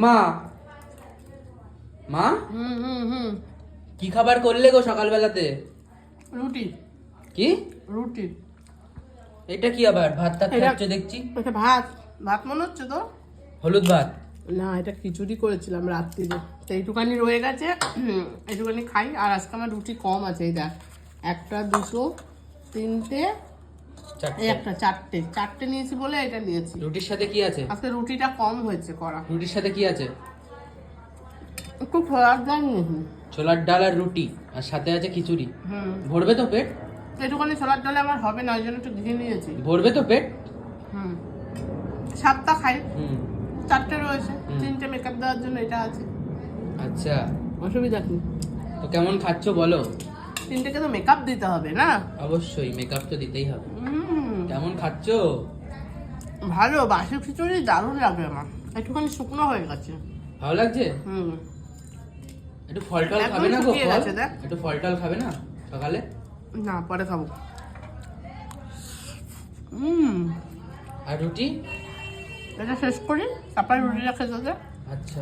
মা মা কি খাবার করলে গো সকালবেলাতে? রুটি। কি রুটি? এটা কি আবার ভাত টাত খাচ্ছ দেখছি? এটা ভাত। ভাত মনে হচ্ছে তো? হলুদ ভাত না, এটা খিচুড়ি করেছিলাম রাত্রিরে, তো এইটুখানি রয়ে গেছে, এইটুখানি খাই। আর আজকে আমার রুটি কম আছে, এই দেখ, একটা, দুটো, তিনটে, এই একটা, চারটে নিয়েছি বলে এটা নিয়েছি। রুটির সাথে কি আছে? আজকে রুটিটা কম হয়েছে করা। রুটির সাথে কি আছে? একটু ছোলার ডাল নিয়েছি। ছোলার ডাল আর রুটি, আর সাথে আছে খিচুড়ি। ভরবে তো পেট? এইটুখানি ছোলার ডালে আমার হবে না, ওই জন্য একটু ঘি নিয়েছি। ভরবে তো পেট? 7টা খাই, 4টে রয়েছে, 3টে মেকআপ দেওয়ার জন্য এটা আছে। আচ্ছা, অসুবিধা কি? তো কেমন খাচ্ছ বলো? 3টেকে তো মেকআপ দিতে হবে না? অবশ্যই, মেকআপ তো দিতেই হবে। কেমন খাচ্ছ? ভালো, বাসি খিচুড়ি দারুণ লাগে আমার। একটুখানি শুকনো হয়ে গেছে। ভালো লাগছে? একটু ফল টল খাবে না গো? একটু ফল টল খাবে না সকালে? না, পরে খাবো। আর রুটি? এটা শেষ করি, তারপরে রুটিটা খেতে দে। আচ্ছা।